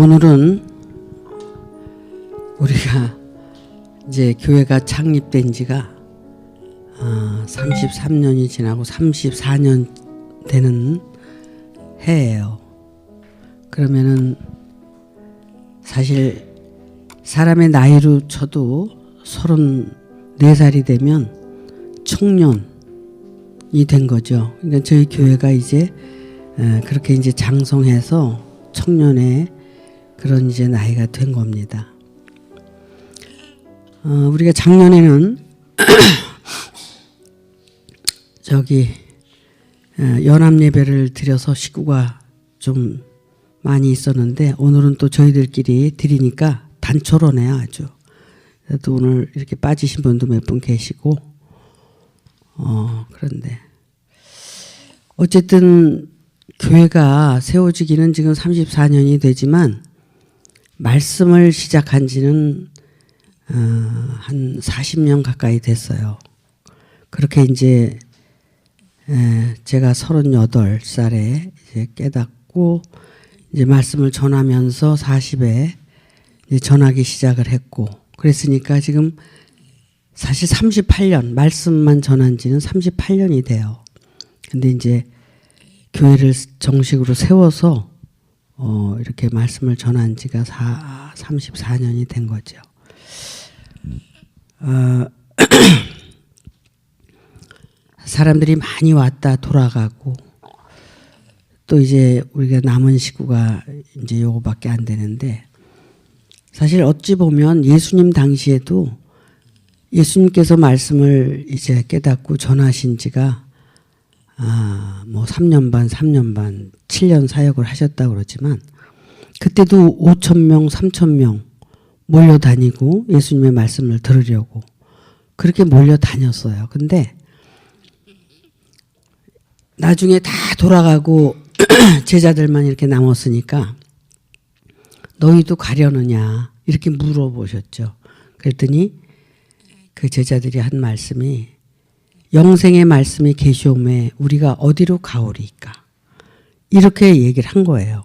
오늘은 우리가 이제 교회가 창립된 지가 33년이 지나고 34년 되는 해예요. 그러면은 사실 사람의 나이로 쳐도 34살이 되면 청년이 된 거죠. 그러니까 저희 교회가 이제 그렇게 이제 장성해서 청년의 그런 이제 나이가 된 겁니다. 우리가 작년에는 저기 연합 예배를 드려서 식구가 좀 많이 있었는데 오늘은 또 저희들끼리 드리니까 단촐하네요 아주. 그래도 오늘 이렇게 빠지신 분도 몇 분 계시고 그런데 어쨌든 교회가 세워지기는 지금 34년이 되지만 말씀을 시작한 지는 한 40년 가까이 됐어요. 그렇게 이제 제가 38살에 이제 깨닫고 이제 말씀을 전하면서 40에 이제 전하기 시작을 했고 그랬으니까 지금 사실 38년 말씀만 전한 지는 38년이 돼요. 근데 이제 교회를 정식으로 세워서 이렇게 말씀을 전한 지가 34년이 된 거죠. 사람들이 많이 왔다 돌아가고 또 이제 우리가 남은 식구가 이제 요거밖에 안 되는데 사실 어찌 보면 예수님 당시에도 예수님께서 말씀을 이제 깨닫고 전하신 지가 뭐 3년 반, 7년 사역을 하셨다고 그러지만 그때도 5,000명, 3,000명 몰려다니고 예수님의 말씀을 들으려고 그렇게 몰려다녔어요. 근데 나중에 다 돌아가고 제자들만 이렇게 남았으니까 너희도 가려느냐 이렇게 물어보셨죠. 그랬더니 그 제자들이 한 말씀이 영생의 말씀이 계시오매 우리가 어디로 가오리까 이렇게 얘기를 한 거예요.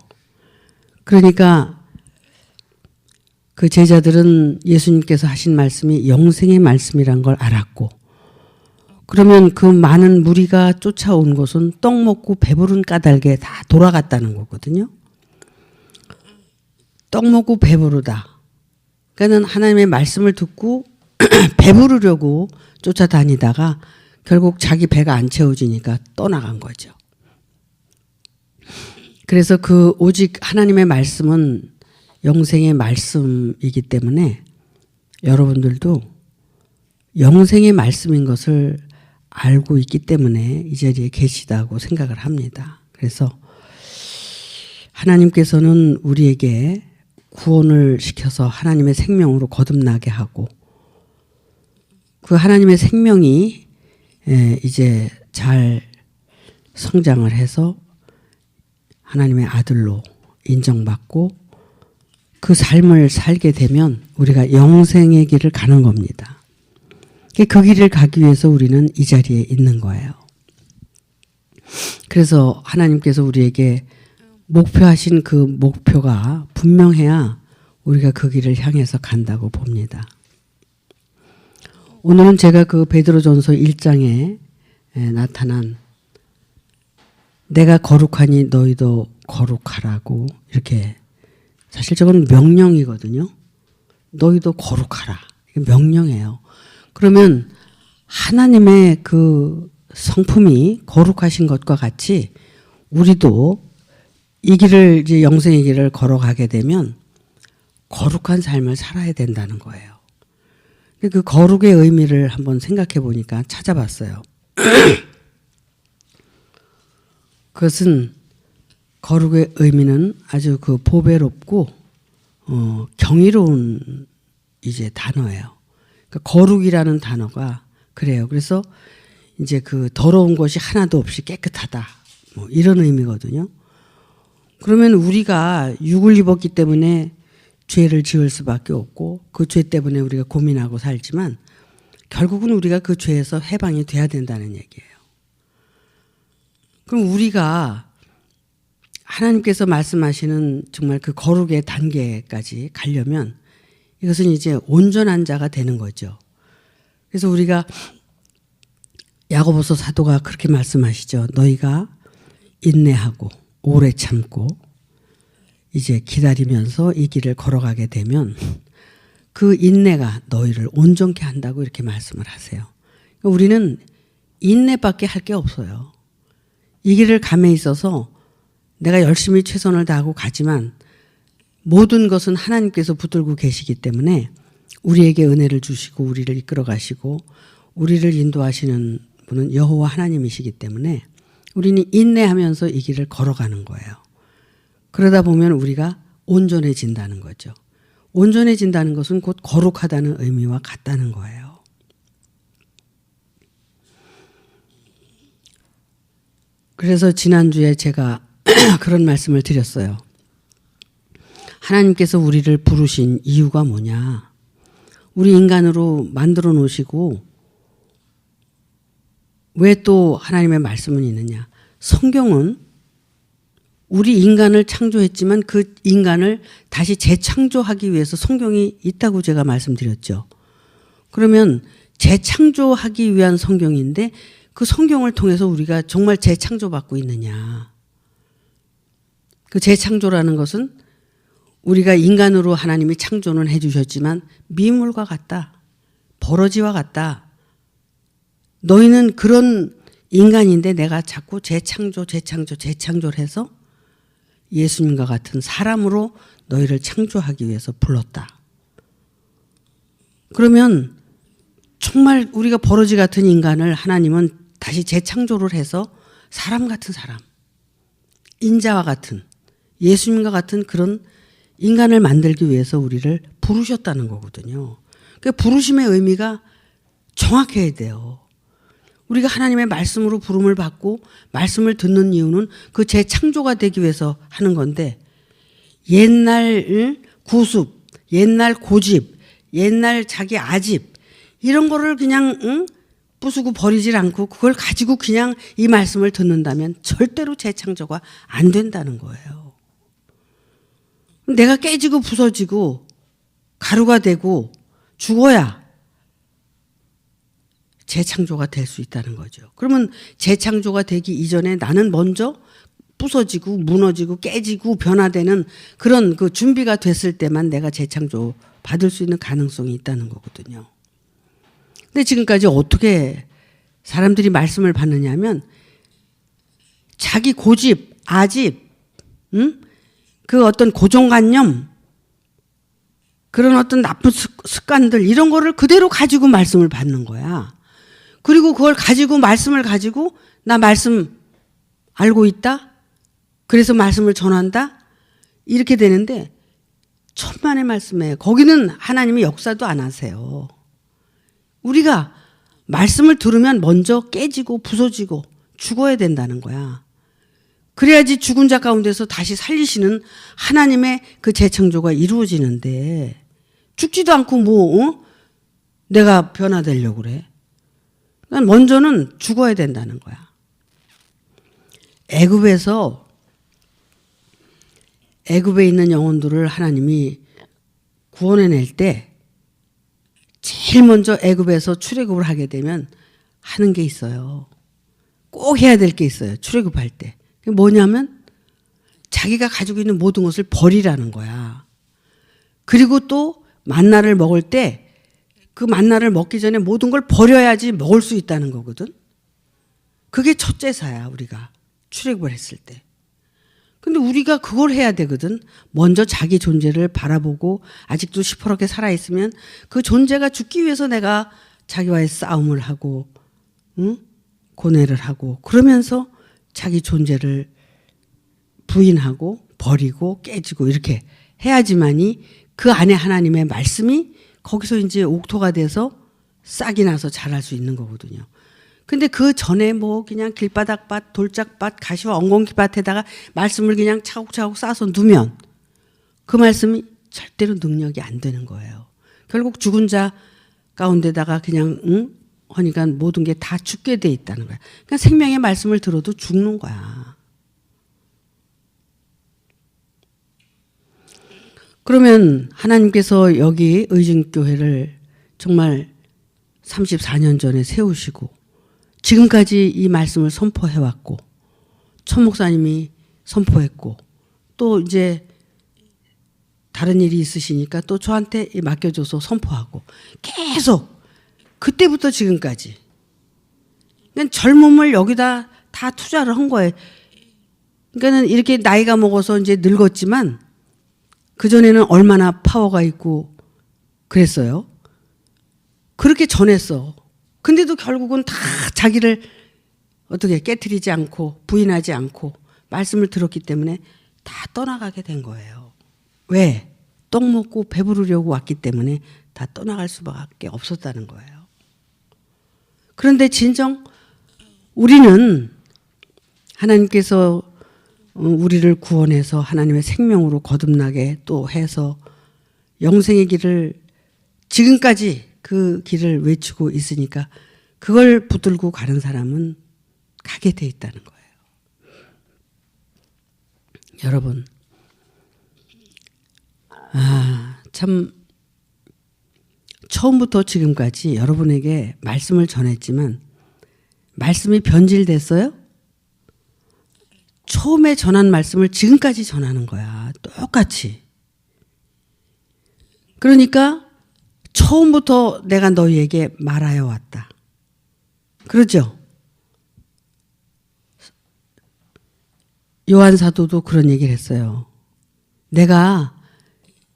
그러니까 그 제자들은 예수님께서 하신 말씀이 영생의 말씀이란 걸 알았고 그러면 그 많은 무리가 쫓아온 곳은 떡 먹고 배부른 까닭에 다 돌아갔다는 거거든요. 떡 먹고 배부르다. 그러니까는 하나님의 말씀을 듣고 배부르려고 쫓아다니다가 결국 자기 배가 안 채워지니까 떠나간 거죠. 그래서 그 오직 하나님의 말씀은 영생의 말씀이기 때문에 여러분들도 영생의 말씀인 것을 알고 있기 때문에 이 자리에 계시다고 생각을 합니다. 그래서 하나님께서는 우리에게 구원을 시켜서 하나님의 생명으로 거듭나게 하고 그 하나님의 생명이 이제 잘 성장을 해서 하나님의 아들로 인정받고 그 삶을 살게 되면 우리가 영생의 길을 가는 겁니다. 그 길을 가기 위해서 우리는 이 자리에 있는 거예요. 그래서 하나님께서 우리에게 목표하신 그 목표가 분명해야 우리가 그 길을 향해서 간다고 봅니다. 오늘은 제가 그 베드로전서 1장에 나타난 내가 거룩하니 너희도 거룩하라고 이렇게 사실 저건 명령이거든요. 너희도 거룩하라. 이게 명령이에요. 그러면 하나님의 그 성품이 거룩하신 것과 같이 우리도 이 길을 이제 영생의 길을 걸어가게 되면 거룩한 삶을 살아야 된다는 거예요. 그 거룩의 의미를 한번 생각해 보니까 찾아봤어요. 그것은 거룩의 의미는 아주 그 보배롭고 경이로운 이제 단어예요. 그러니까 거룩이라는 단어가 그래요. 그래서 이제 그 더러운 것이 하나도 없이 깨끗하다. 뭐 이런 의미거든요. 그러면 우리가 육을 입었기 때문에 죄를 지을 수밖에 없고 그 죄 때문에 우리가 고민하고 살지만 결국은 우리가 그 죄에서 해방이 돼야 된다는 얘기예요. 그럼 우리가 하나님께서 말씀하시는 정말 그 거룩의 단계까지 가려면 이것은 이제 온전한 자가 되는 거죠. 그래서 우리가 야고보서 사도가 그렇게 말씀하시죠. 너희가 인내하고 오래 참고 이제 기다리면서 이 길을 걸어가게 되면 그 인내가 너희를 온전케 한다고 이렇게 말씀을 하세요. 그러니까 우리는 인내밖에 할 게 없어요. 이 길을 감에 있어서 내가 열심히 최선을 다하고 가지만 모든 것은 하나님께서 붙들고 계시기 때문에 우리에게 은혜를 주시고 우리를 이끌어 가시고 우리를 인도하시는 분은 여호와 하나님이시기 때문에 우리는 인내하면서 이 길을 걸어가는 거예요. 그러다 보면 우리가 온전해진다는 거죠. 온전해진다는 것은 곧 거룩하다는 의미와 같다는 거예요. 그래서 지난주에 제가 그런 말씀을 드렸어요. 하나님께서 우리를 부르신 이유가 뭐냐. 우리 인간으로 만들어 놓으시고 왜 또 하나님의 말씀은 있느냐. 성경은 우리 인간을 창조했지만 그 인간을 다시 재창조하기 위해서 성경이 있다고 제가 말씀드렸죠. 그러면 재창조하기 위한 성경인데 그 성경을 통해서 우리가 정말 재창조받고 있느냐. 그 재창조라는 것은 우리가 인간으로 하나님이 창조는 해주셨지만 미물과 같다. 버러지와 같다. 너희는 그런 인간인데 내가 자꾸 재창조를 해서 예수님과 같은 사람으로 너희를 창조하기 위해서 불렀다. 그러면 정말 우리가 버러지 같은 인간을 하나님은 다시 재창조를 해서 사람 같은 사람, 인자와 같은 예수님과 같은 그런 인간을 만들기 위해서 우리를 부르셨다는 거거든요. 그 부르심의 의미가 정확해야 돼요. 우리가 하나님의 말씀으로 부름을 받고 말씀을 듣는 이유는 그 재창조가 되기 위해서 하는 건데 옛날 구습, 옛날 고집, 옛날 자기 아집 이런 거를 그냥 부수고 버리질 않고 그걸 가지고 그냥 이 말씀을 듣는다면 절대로 재창조가 안 된다는 거예요. 내가 깨지고 부서지고 가루가 되고 죽어야 재창조가 될 수 있다는 거죠. 그러면 재창조가 되기 이전에 나는 먼저 부서지고 무너지고 깨지고 변화되는 그런 그 준비가 됐을 때만 내가 재창조 받을 수 있는 가능성이 있다는 거거든요. 근데 지금까지 어떻게 사람들이 말씀을 받느냐면 자기 고집, 아집, 그 어떤 고정관념, 그런 어떤 나쁜 습관들 이런 거를 그대로 가지고 말씀을 받는 거야. 그리고 그걸 가지고 말씀을 가지고 나 말씀 알고 있다. 그래서 말씀을 전한다. 이렇게 되는데 천만의 말씀에 거기는 하나님이 역사도 안 하세요. 우리가 말씀을 들으면 먼저 깨지고 부서지고 죽어야 된다는 거야. 그래야지 죽은 자 가운데서 다시 살리시는 하나님의 그 재창조가 이루어지는데 죽지도 않고 내가 변화되려고 그래. 먼저는 죽어야 된다는 거야. 애굽에 있는 영혼들을 하나님이 구원해낼 때 제일 먼저 애굽에서 출애굽을 하게 되면 하는 게 있어요. 꼭 해야 될 게 있어요. 출애굽할 때. 그게 뭐냐면 자기가 가지고 있는 모든 것을 버리라는 거야. 그리고 또 만나를 먹을 때 그 만나를 먹기 전에 모든 걸 버려야지 먹을 수 있다는 거거든. 그게 첫 제사야, 우리가 출애굽을 했을 때. 근데 우리가 그걸 해야 되거든. 먼저 자기 존재를 바라보고 아직도 시퍼렇게 살아있으면 그 존재가 죽기 위해서 내가 자기와의 싸움을 하고 고뇌를 하고 그러면서 자기 존재를 부인하고 버리고 깨지고 이렇게 해야지만이 그 안에 하나님의 말씀이 거기서 이제 옥토가 돼서 싹이 나서 자랄 수 있는 거거든요. 근데 그 전에 그냥 길바닥밭, 돌짝밭, 가시와 엉겅퀴밭에다가 말씀을 그냥 차곡차곡 쌓아서 두면 그 말씀이 절대로 능력이 안 되는 거예요. 결국 죽은 자 가운데다가 그냥 하니까 모든 게 다 죽게 돼 있다는 거야. 그러니까 생명의 말씀을 들어도 죽는 거야. 그러면 하나님께서 여기 의증교회를 정말 34년 전에 세우시고 지금까지 이 말씀을 선포해왔고 천 목사님이 선포했고 또 이제 다른 일이 있으시니까 또 저한테 맡겨줘서 선포하고 계속 그때부터 지금까지 그러니까 젊음을 여기다 다 투자를 한 거예요. 그러니까는 이렇게 나이가 먹어서 이제 늙었지만 그전에는 얼마나 파워가 있고 그랬어요. 그렇게 전했어. 근데도 결국은 다 자기를 어떻게 깨트리지 않고 부인하지 않고 말씀을 들었기 때문에 다 떠나가게 된 거예요. 왜? 떡 먹고 배부르려고 왔기 때문에 다 떠나갈 수밖에 없었다는 거예요. 그런데 진정 우리는 하나님께서 우리를 구원해서 하나님의 생명으로 거듭나게 또 해서 영생의 길을 지금까지 그 길을 외치고 있으니까 그걸 붙들고 가는 사람은 가게 돼 있다는 거예요. 여러분, 참 처음부터 지금까지 여러분에게 말씀을 전했지만 말씀이 변질됐어요? 처음에 전한 말씀을 지금까지 전하는 거야. 똑같이. 그러니까 처음부터 내가 너희에게 말하여 왔다. 그러죠? 요한 사도도 그런 얘기를 했어요. 내가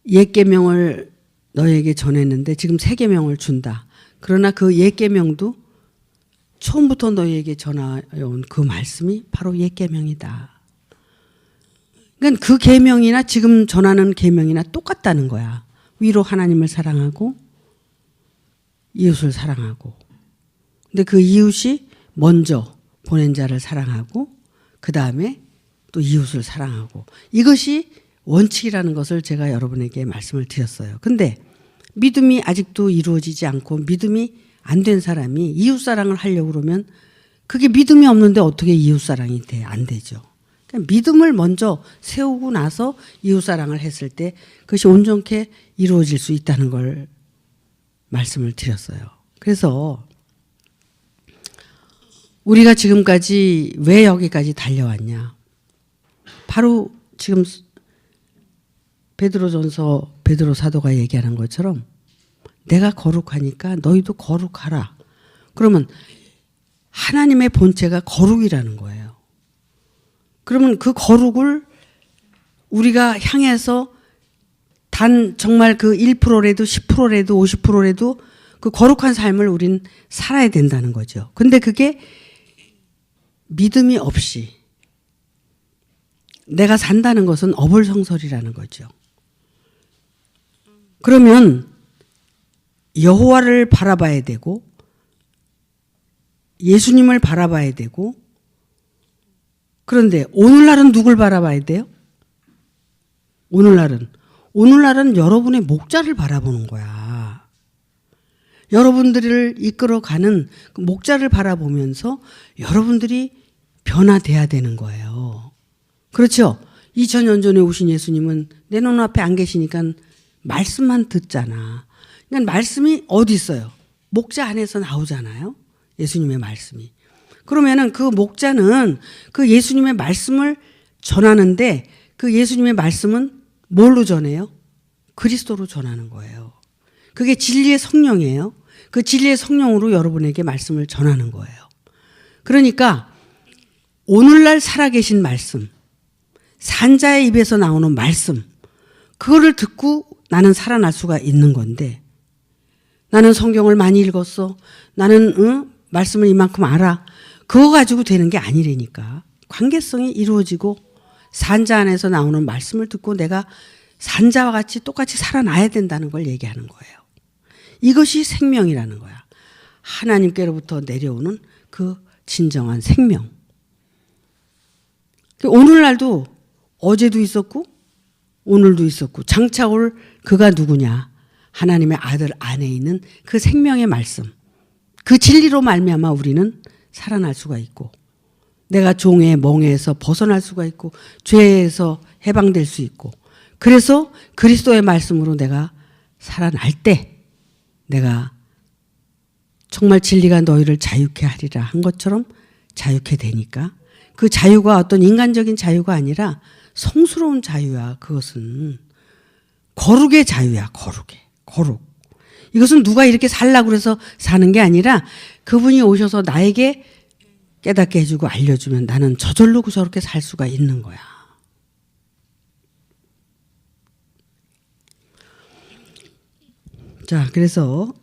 옛 계명을 너희에게 전했는데 지금 새 계명을 준다. 그러나 그 옛 계명도 처음부터 너희에게 전해온 그 말씀이 바로 옛 계명이다. 그러니까 그 계명이나 지금 전하는 계명이나 똑같다는 거야. 위로 하나님을 사랑하고 이웃을 사랑하고. 근데 그 이웃이 먼저 보낸 자를 사랑하고 그 다음에 또 이웃을 사랑하고. 이것이 원칙이라는 것을 제가 여러분에게 말씀을 드렸어요. 근데 믿음이 아직도 이루어지지 않고 믿음이 안 된 사람이 이웃사랑을 하려고 그러면 그게 믿음이 없는데 어떻게 이웃사랑이 돼? 안 되죠. 그러니까 믿음을 먼저 세우고 나서 이웃사랑을 했을 때 그것이 온전케 이루어질 수 있다는 걸 말씀을 드렸어요. 그래서 우리가 지금까지 왜 여기까지 달려왔냐? 바로 지금 베드로전서 베드로 사도가 얘기하는 것처럼 내가 거룩하니까 너희도 거룩하라. 그러면 하나님의 본체가 거룩이라는 거예요. 그러면 그 거룩을 우리가 향해서 단 정말 그 1%라도 10%라도 50%라도 그 거룩한 삶을 우린 살아야 된다는 거죠. 근데 그게 믿음이 없이 내가 산다는 것은 어불성설이라는 거죠. 그러면 여호와를 바라봐야 되고 예수님을 바라봐야 되고 그런데 오늘날은 누굴 바라봐야 돼요? 오늘날은 여러분의 목자를 바라보는 거야. 여러분들을 이끌어가는 그 목자를 바라보면서 여러분들이 변화돼야 되는 거예요. 그렇죠? 2000년 전에 오신 예수님은 내 눈앞에 안 계시니까 말씀만 듣잖아. 그러니까 말씀이 어디 있어요? 목자 안에서 나오잖아요. 예수님의 말씀이. 그러면은 그 목자는 그 예수님의 말씀을 전하는데 그 예수님의 말씀은 뭘로 전해요? 그리스도로 전하는 거예요. 그게 진리의 성령이에요. 그 진리의 성령으로 여러분에게 말씀을 전하는 거예요. 그러니까 오늘날 살아계신 말씀, 산자의 입에서 나오는 말씀, 그거를 듣고 나는 살아날 수가 있는 건데 나는 성경을 많이 읽었어. 나는 말씀을 이만큼 알아. 그거 가지고 되는 게 아니라니까. 관계성이 이루어지고 산자 안에서 나오는 말씀을 듣고 내가 산자와 같이 똑같이 살아나야 된다는 걸 얘기하는 거예요. 이것이 생명이라는 거야. 하나님께로부터 내려오는 그 진정한 생명. 오늘날도 어제도 있었고 오늘도 있었고 장차 올 그가 누구냐? 하나님의 아들 안에 있는 그 생명의 말씀. 그 진리로 말미암아 우리는 살아날 수가 있고 내가 종의 멍에서 벗어날 수가 있고 죄에서 해방될 수 있고 그래서 그리스도의 말씀으로 내가 살아날 때 내가 정말 진리가 너희를 자유케 하리라 한 것처럼 자유케 되니까 그 자유가 어떤 인간적인 자유가 아니라 성스러운 자유야. 그것은 거룩의 자유야. 거룩. 이것은 누가 이렇게 살라고 해서 사는 게 아니라 그분이 오셔서 나에게 깨닫게 해주고 알려주면 나는 저절로 저렇게 살 수가 있는 거야. 자, 그래서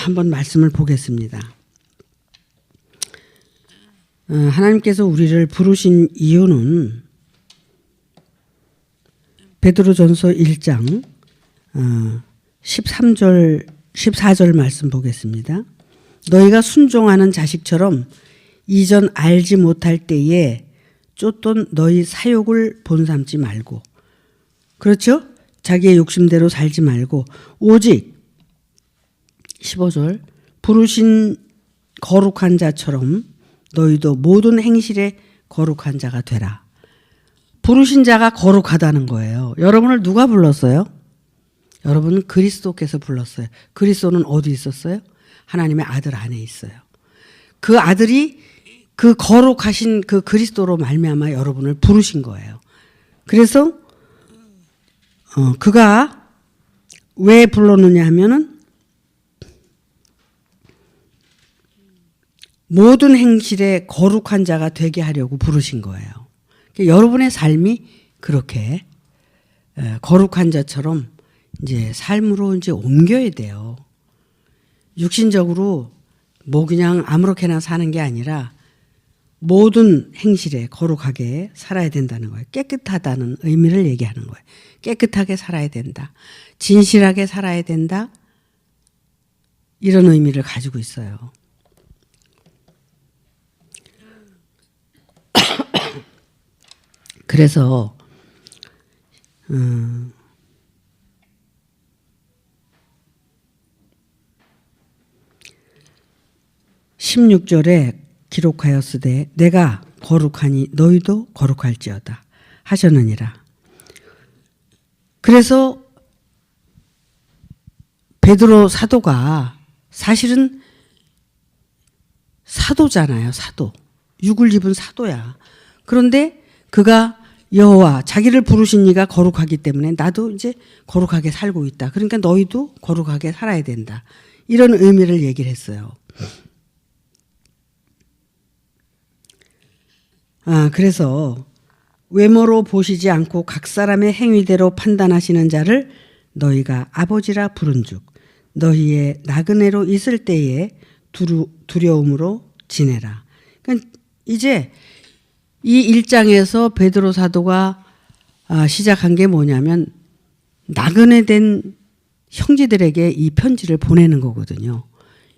한번 말씀을 보겠습니다. 하나님께서 우리를 부르신 이유는 베드로전서 1장 13절 14절 말씀 보겠습니다. 너희가 순종하는 자식처럼 이전 알지 못할 때에 쫓던 너희 사욕을 본삼지 말고, 그렇죠? 자기의 욕심대로 살지 말고 오직 15절 부르신 거룩한 자처럼 너희도 모든 행실에 거룩한 자가 되라. 부르신 자가 거룩하다는 거예요. 여러분을 누가 불렀어요? 여러분은 그리스도께서 불렀어요. 그리스도는 어디 있었어요? 하나님의 아들 안에 있어요. 그 아들이 그 거룩하신 그 그리스도로 말미암아 여러분을 부르신 거예요. 그래서 그가 왜 불렀느냐 하면은 모든 행실에 거룩한 자가 되게 하려고 부르신 거예요. 그러니까 여러분의 삶이 그렇게 거룩한 자처럼 이제 삶으로 이제 옮겨야 돼요. 육신적으로 뭐 그냥 아무렇게나 사는 게 아니라 모든 행실에 거룩하게 살아야 된다는 거예요. 깨끗하다는 의미를 얘기하는 거예요. 깨끗하게 살아야 된다. 진실하게 살아야 된다. 이런 의미를 가지고 있어요. 그래서 16절에 기록하였으되 내가 거룩하니 너희도 거룩할지어다 하셨느니라. 그래서 베드로 사도가 사실은 사도잖아요. 사도. 육을 입은 사도야. 그런데 그가 여호와 자기를 부르신 이가 거룩하기 때문에 나도 이제 거룩하게 살고 있다. 그러니까 너희도 거룩하게 살아야 된다. 이런 의미를 얘기를 했어요. 그래서 외모로 보시지 않고 각 사람의 행위대로 판단하시는 자를 너희가 아버지라 부른즉 너희의 나그네로 있을 때에 두려움으로 지내라. 그러니까 이제 이 1장에서 베드로 사도가 시작한 게 뭐냐면 나그네 된 형제들에게 이 편지를 보내는 거거든요.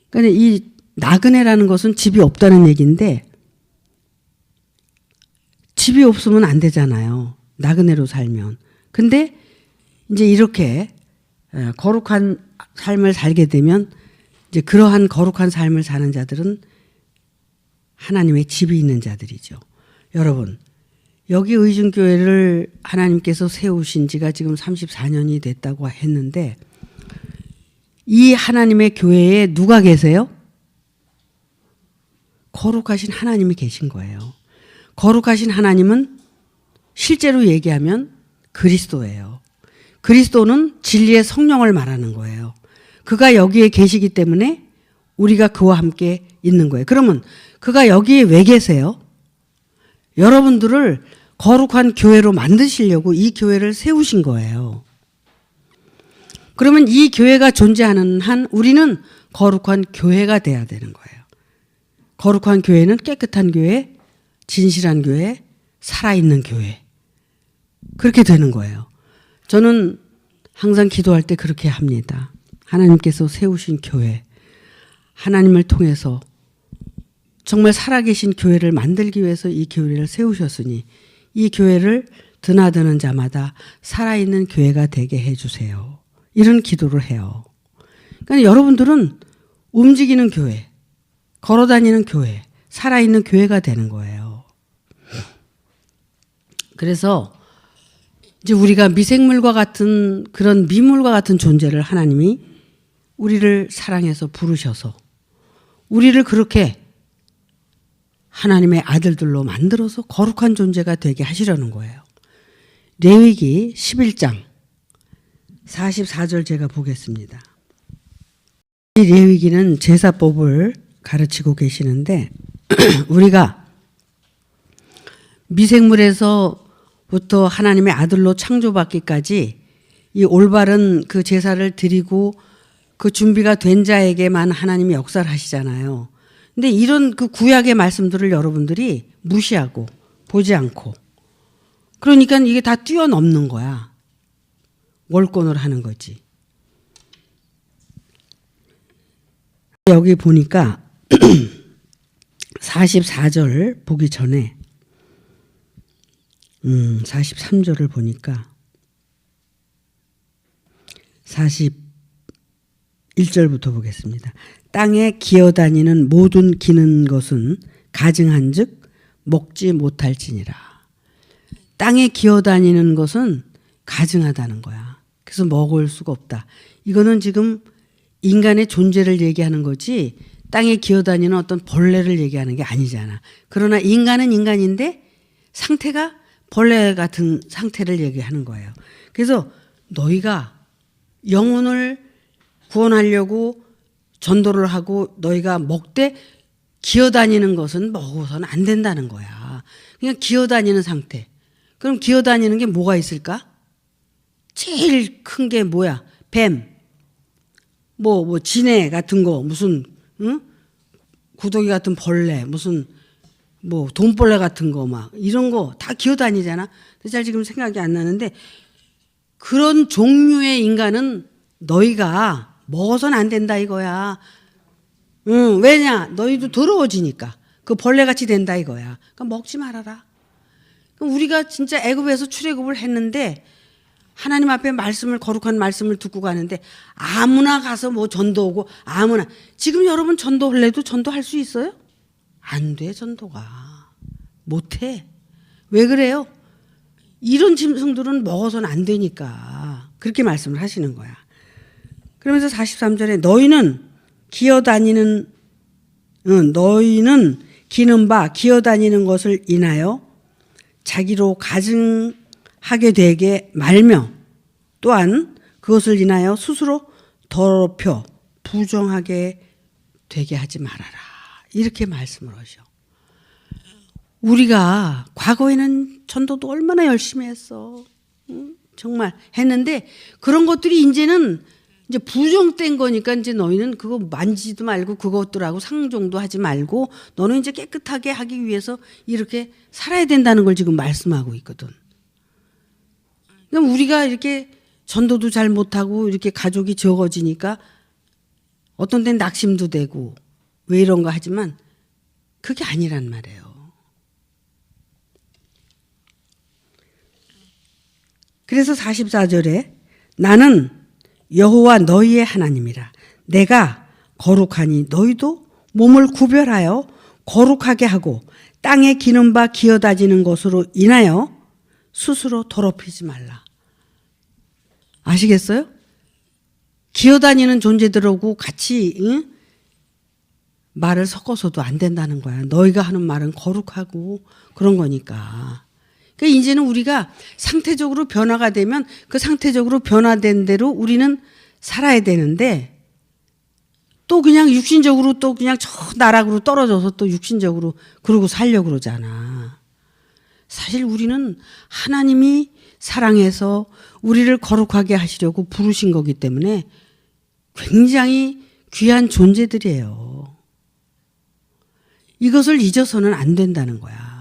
그러니까 이 나그네라는 것은 집이 없다는 얘기인데 집이 없으면 안 되잖아요. 나그네로 살면. 근데 이제 이렇게 거룩한 삶을 살게 되면 이제 그러한 거룩한 삶을 사는 자들은 하나님의 집이 있는 자들이죠. 여러분, 여기 의중교회를 하나님께서 세우신 지가 지금 34년이 됐다고 했는데 이 하나님의 교회에 누가 계세요? 거룩하신 하나님이 계신 거예요. 거룩하신 하나님은 실제로 얘기하면 그리스도예요. 그리스도는 진리의 성령을 말하는 거예요. 그가 여기에 계시기 때문에 우리가 그와 함께 있는 거예요. 그러면 그가 여기에 왜 계세요? 여러분들을 거룩한 교회로 만드시려고 이 교회를 세우신 거예요. 그러면 이 교회가 존재하는 한 우리는 거룩한 교회가 돼야 되는 거예요. 거룩한 교회는 깨끗한 교회, 진실한 교회, 살아있는 교회. 그렇게 되는 거예요. 저는 항상 기도할 때 그렇게 합니다. 하나님께서 세우신 교회, 하나님을 통해서 정말 살아계신 교회를 만들기 위해서 이 교회를 세우셨으니 이 교회를 드나드는 자마다 살아있는 교회가 되게 해주세요. 이런 기도를 해요. 그러니까 여러분들은 움직이는 교회, 걸어다니는 교회, 살아있는 교회가 되는 거예요. 그래서 이제 우리가 미생물과 같은 그런 미물과 같은 존재를 하나님이 우리를 사랑해서 부르셔서 우리를 그렇게 하나님의 아들들로 만들어서 거룩한 존재가 되게 하시려는 거예요. 레위기 11장 44절 제가 보겠습니다. 이 레위기는 제사법을 가르치고 계시는데 우리가 미생물에서부터 하나님의 아들로 창조받기까지 이 올바른 그 제사를 드리고 그 준비가 된 자에게만 하나님이 역사를 하시잖아요. 근데 이런 그 구약의 말씀들을 여러분들이 무시하고 보지 않고 그러니까 이게 다 뛰어넘는 거야. 월권을 하는 거지. 여기 보니까 44절 보기 전에 43절을 보니까 41절부터 보겠습니다. 땅에 기어다니는 모든 기는 것은 가증한즉 먹지 못할지니라. 땅에 기어다니는 것은 가증하다는 거야. 그래서 먹을 수가 없다. 이거는 지금 인간의 존재를 얘기하는 거지 땅에 기어다니는 어떤 벌레를 얘기하는 게 아니잖아. 그러나 인간은 인간인데 상태가 벌레 같은 상태를 얘기하는 거예요. 그래서 너희가 영혼을 구원하려고 전도를 하고 너희가 먹되 기어다니는 것은 먹어서는 안 된다는 거야. 그냥 기어다니는 상태. 그럼 기어다니는 게 뭐가 있을까? 제일 큰 게 뭐야? 뱀, 뭐 지네 같은 거, 무슨 구더기 같은 벌레, 무슨 뭐 돈벌레 같은 거 막 이런 거 다 기어다니잖아. 잘 지금 생각이 안 나는데 그런 종류의 인간은 너희가 먹어서는 안 된다 이거야. 왜냐? 너희도 더러워지니까 그 벌레같이 된다 이거야. 그러니까 먹지 말아라. 그럼 우리가 진짜 애굽에서 출애굽을 했는데 하나님 앞에 말씀을 거룩한 말씀을 듣고 가는데 아무나 가서 뭐 전도하고 아무나 지금 여러분 전도할래도 전도할 수 있어요? 안 돼. 전도가 못해. 왜 그래요? 이런 짐승들은 먹어서는 안 되니까 그렇게 말씀을 하시는 거야. 그러면서 43절에 너희는 기는 바 기어다니는 것을 인하여 자기로 가증하게 되게 말며 또한 그것을 인하여 스스로 더럽혀 부정하게 되게 하지 말아라. 이렇게 말씀을 하셔. 우리가 과거에는 전도도 얼마나 열심히 했어. 정말 했는데 그런 것들이 이제는 이제 부정된 거니까 이제 너희는 그거 만지지도 말고 그것들하고 상종도 하지 말고 너는 이제 깨끗하게 하기 위해서 이렇게 살아야 된다는 걸 지금 말씀하고 있거든. 그럼 우리가 이렇게 전도도 잘 못하고 이렇게 가족이 적어지니까 어떤 데는 낙심도 되고 왜 이런가 하지만 그게 아니란 말이에요. 그래서 44절에 나는 여호와 너희의 하나님이라. 내가 거룩하니 너희도 몸을 구별하여 거룩하게 하고 땅에 기는 바 기어다니는 것으로 인하여 스스로 더럽히지 말라. 아시겠어요? 기어다니는 존재들하고 같이 말을 섞어서도 안 된다는 거야. 너희가 하는 말은 거룩하고 그런 거니까. 그러니까 이제는 우리가 상태적으로 변화가 되면 그 상태적으로 변화된 대로 우리는 살아야 되는데 또 그냥 육신적으로 또 그냥 저 나락으로 떨어져서 또 육신적으로 그러고 살려고 그러잖아. 사실 우리는 하나님이 사랑해서 우리를 거룩하게 하시려고 부르신 거기 때문에 굉장히 귀한 존재들이에요. 이것을 잊어서는 안 된다는 거야.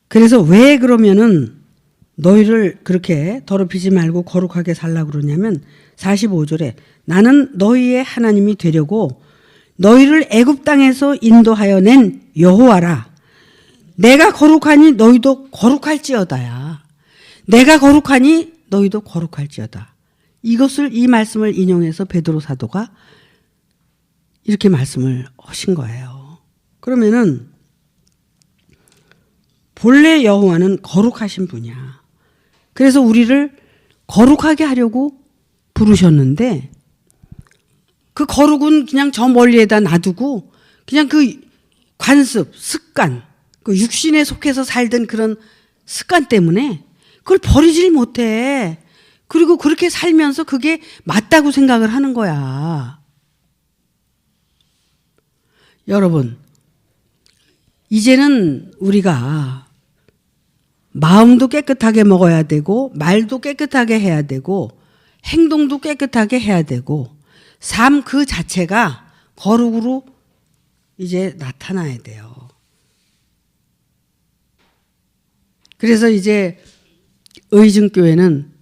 그래서 왜 그러면은 너희를 그렇게 더럽히지 말고 거룩하게 살라고 그러냐면 45절에 나는 너희의 하나님이 되려고 너희를 애굽 땅에서 인도하여 낸 여호와라. 내가 거룩하니 너희도 거룩할지어다야. 내가 거룩하니 너희도 거룩할지어다. 이 말씀을 인용해서 베드로 사도가 이렇게 말씀을 하신 거예요. 그러면은 본래 여호와는 거룩하신 분이야. 그래서 우리를 거룩하게 하려고 부르셨는데 그 거룩은 그냥 저 멀리에다 놔두고 그냥 그 관습, 습관, 그 육신에 속해서 살던 그런 습관 때문에 그걸 버리질 못해. 그리고 그렇게 살면서 그게 맞다고 생각을 하는 거야. 여러분, 이제는 우리가 마음도 깨끗하게 먹어야 되고 말도 깨끗하게 해야 되고 행동도 깨끗하게 해야 되고 삶 그 자체가 거룩으로 이제 나타나야 돼요. 그래서 이제 의증교회는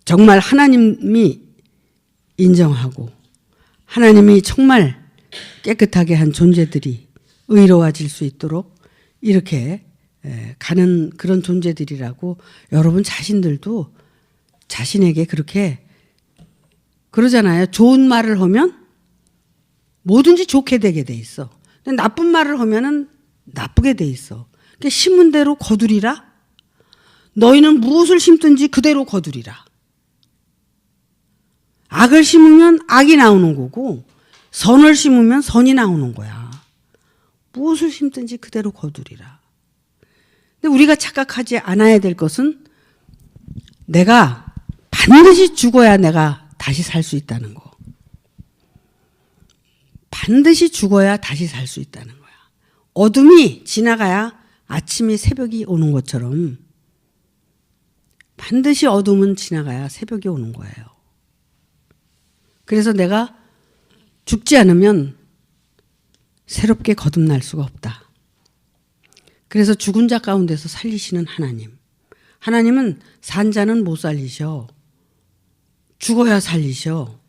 정말 하나님이 인정하고 하나님이 정말 깨끗하게 한 존재들이 의로워질 수 있도록 이렇게 가는 그런 존재들이라고 여러분 자신들도 자신에게 그렇게 그러잖아요. 좋은 말을 하면 뭐든지 좋게 되게 돼 있어. 근데 나쁜 말을 하면은 나쁘게 돼 있어. 그러니까 심은 대로 거두리라. 너희는 무엇을 심든지 그대로 거두리라. 악을 심으면 악이 나오는 거고 선을 심으면 선이 나오는 거야. 무엇을 심든지 그대로 거두리라. 근데 우리가 착각하지 않아야 될 것은 내가 반드시 죽어야 내가 다시 살 수 있다는 거. 반드시 죽어야 다시 살 수 있다는 거야. 어둠이 지나가야 아침이 새벽이 오는 것처럼 반드시 어둠은 지나가야 새벽이 오는 거예요. 그래서 내가 죽지 않으면 새롭게 거듭날 수가 없다. 그래서 죽은 자 가운데서 살리시는 하나님. 하나님은 산 자는 못 살리셔. 죽어야 살리셔.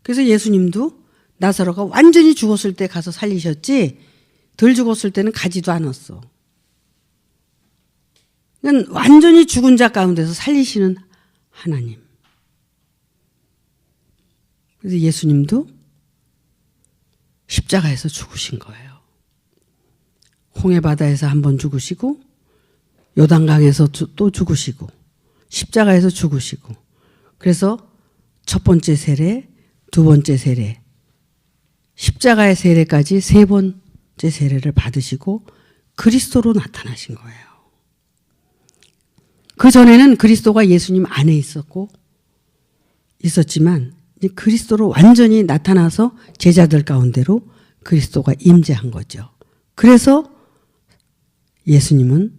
그래서 예수님도 나사로가 완전히 죽었을 때 가서 살리셨지 덜 죽었을 때는 가지도 않았어. 그러니까 완전히 죽은 자 가운데서 살리시는 하나님. 그래서 예수님도 십자가에서 죽으신 거예요. 홍해바다에서 한 번 죽으시고 요단강에서 또 죽으시고 십자가에서 죽으시고 그래서 첫 번째 세례, 두 번째 세례, 십자가의 세례까지 세 번째 세례를 받으시고 그리스도로 나타나신 거예요. 그 전에는 그리스도가 예수님 안에 있었지만 이제 그리스도로 완전히 나타나서 제자들 가운데로 그리스도가 임재한 거죠. 그래서 예수님은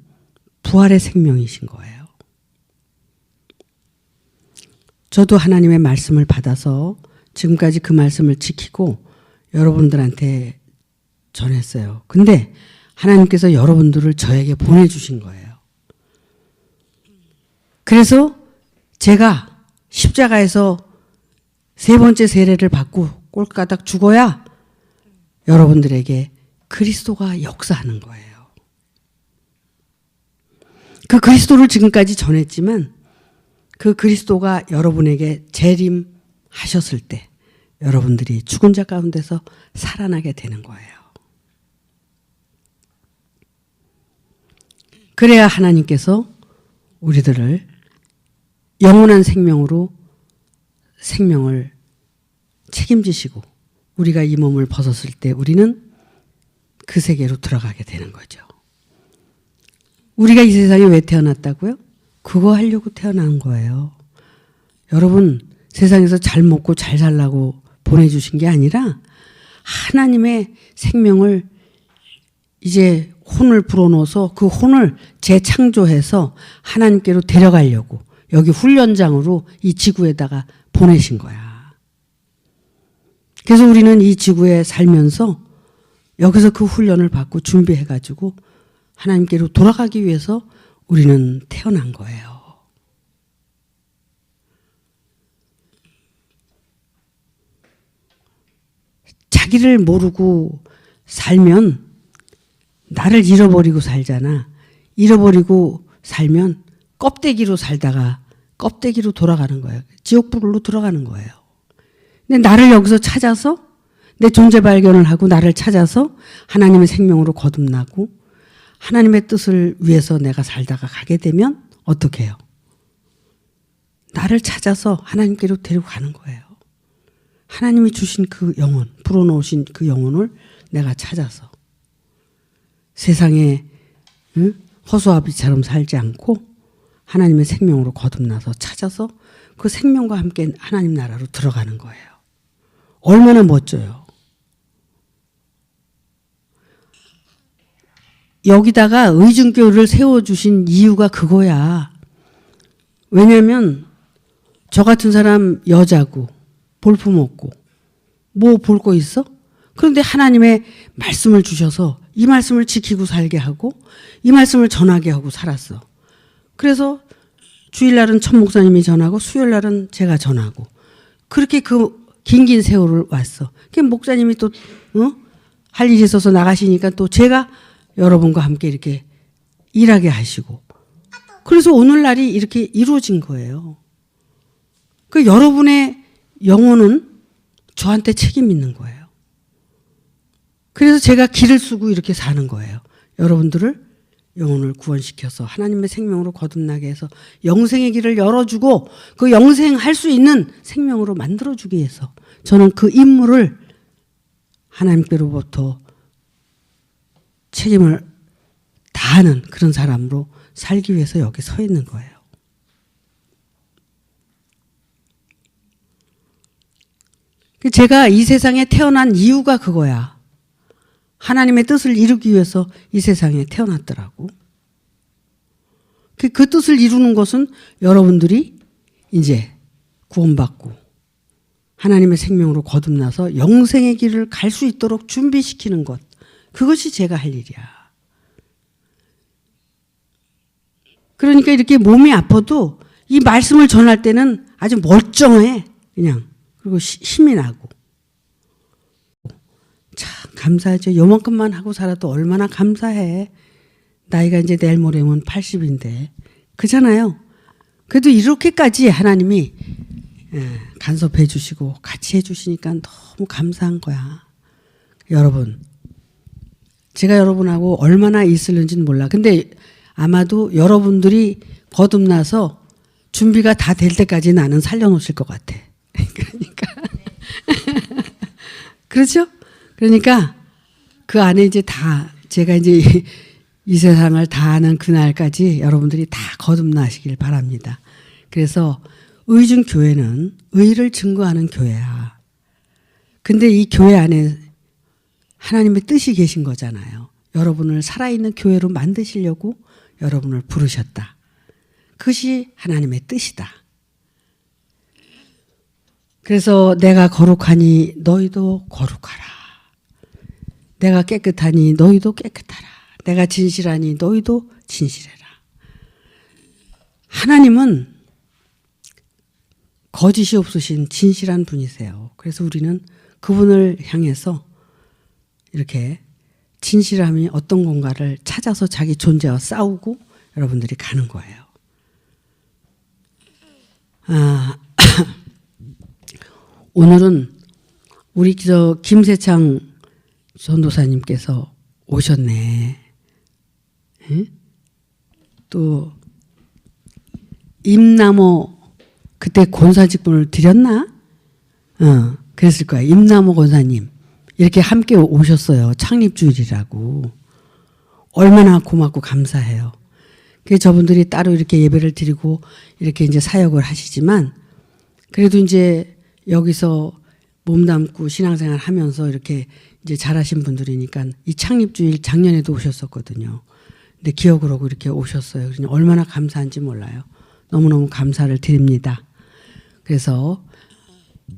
부활의 생명이신 거예요. 저도 하나님의 말씀을 받아서 지금까지 그 말씀을 지키고 여러분들한테 전했어요. 근데 하나님께서 여러분들을 저에게 보내주신 거예요. 그래서 제가 십자가에서 세 번째 세례를 받고 꼴까닥 죽어야 여러분들에게 그리스도가 역사하는 거예요. 그 그리스도를 지금까지 전했지만 그 그리스도가 여러분에게 재림하셨을 때 여러분들이 죽은 자 가운데서 살아나게 되는 거예요. 그래야 하나님께서 우리들을 영원한 생명으로 생명을 책임지시고 우리가 이 몸을 벗었을 때 우리는 그 세계로 들어가게 되는 거죠. 우리가 이 세상에 왜 태어났다고요? 그거 하려고 태어난 거예요. 여러분 세상에서 잘 먹고 잘 살라고 보내주신 게 아니라 하나님의 생명을 이제 혼을 불어넣어서 그 혼을 재창조해서 하나님께로 데려가려고 여기 훈련장으로 이 지구에다가 보내신 거야. 그래서 우리는 이 지구에 살면서 여기서 그 훈련을 받고 준비해가지고 하나님께로 돌아가기 위해서 우리는 태어난 거예요. 자기를 모르고 살면 나를 잃어버리고 살잖아. 잃어버리고 살면 껍데기로 살다가 껍데기로 돌아가는 거예요. 지옥불로 들어가는 거예요. 근데 나를 여기서 찾아서 내 존재 발견을 하고 나를 찾아서 하나님의 생명으로 거듭나고 하나님의 뜻을 위해서 내가 살다가 가게 되면 어떻게 해요? 나를 찾아서 하나님께로 데리고 가는 거예요. 하나님이 주신 그 영혼, 불어넣으신 그 영혼을 내가 찾아서 세상에 허수아비처럼 살지 않고 하나님의 생명으로 거듭나서 찾아서 그 생명과 함께 하나님 나라로 들어가는 거예요. 얼마나 멋져요. 여기다가 의증교를 세워주신 이유가 그거야. 왜냐하면 저 같은 사람 여자고 볼품 없고 뭐 볼 거 있어? 그런데 하나님의 말씀을 주셔서 이 말씀을 지키고 살게 하고 이 말씀을 전하게 하고 살았어. 그래서 주일날은 천 목사님이 전하고 수요일날은 제가 전하고 그렇게 그 긴 세월을 왔어. 그 목사님이 또 할 일이 있어서 나가시니까 또 제가 여러분과 함께 이렇게 일하게 하시고 그래서 오늘날이 이렇게 이루어진 거예요. 그 여러분의 영혼은 저한테 책임 있는 거예요. 그래서 제가 길을 쓰고 이렇게 사는 거예요. 여러분들을 영혼을 구원시켜서 하나님의 생명으로 거듭나게 해서 영생의 길을 열어주고 그 영생할 수 있는 생명으로 만들어주기 위해서 저는 그 임무를 하나님께로부터 책임을 다하는 그런 사람으로 살기 위해서 여기 서 있는 거예요. 제가 이 세상에 태어난 이유가 그거야. 하나님의 뜻을 이루기 위해서 이 세상에 태어났더라고. 그 뜻을 이루는 것은 여러분들이 이제 구원받고 하나님의 생명으로 거듭나서 영생의 길을 갈 수 있도록 준비시키는 것. 그것이 제가 할 일이야. 그러니까 이렇게 몸이 아파도 이 말씀을 전할 때는 아주 멀쩡해. 그냥. 그리고 힘이 나고. 참 감사하죠. 요만큼만 하고 살아도 얼마나 감사해. 나이가 이제 내일 모레면 80인데. 그잖아요. 그래도 이렇게까지 하나님이 간섭해 주시고 같이 해 주시니까 너무 감사한 거야. 여러분. 제가 여러분하고 얼마나 있을는지는 몰라. 근데 아마도 여러분들이 거듭나서 준비가 다 될 때까지 나는 살려놓으실 것 같아. 그러니까. 그렇죠? 그러니까 그 안에 이제 다 제가 이제 이 세상을 다 아는 그날까지 여러분들이 다 거듭나시길 바랍니다. 그래서 의중교회는 의를 증거하는 교회야. 근데 이 교회 안에 하나님의 뜻이 계신 거잖아요. 여러분을 살아있는 교회로 만드시려고 여러분을 부르셨다. 그것이 하나님의 뜻이다. 그래서 내가 거룩하니 너희도 거룩하라. 내가 깨끗하니 너희도 깨끗하라. 내가 진실하니 너희도 진실해라. 하나님은 거짓이 없으신 진실한 분이세요. 그래서 우리는 그분을 향해서 이렇게 진실함이 어떤 건가를 찾아서 자기 존재와 싸우고 여러분들이 가는 거예요. 오늘은 우리 김세창 전도사님께서 오셨네. 에? 또 임남호 그때 권사 직분을 드렸나? 그랬을 거야. 임남호 권사님 이렇게 함께 오셨어요. 창립주일이라고. 얼마나 고맙고 감사해요. 그래서 저분들이 따로 이렇게 예배를 드리고 이렇게 이제 사역을 하시지만 그래도 이제 여기서 몸담고 신앙생활 하면서 이렇게 이제 잘하신 분들이니까 이 창립주일 작년에도 오셨었거든요. 근데 기억을 하고 이렇게 오셨어요. 그러니 얼마나 감사한지 몰라요. 너무너무 감사를 드립니다. 그래서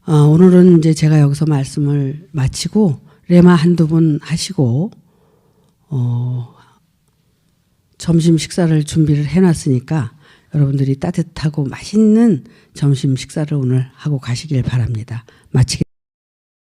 오늘은 이제 제가 여기서 말씀을 마치고 레마 한두 분 하시고 점심 식사를 준비를 해놨으니까 여러분들이 따뜻하고 맛있는 점심 식사를 오늘 하고 가시길 바랍니다. 마치겠습니다.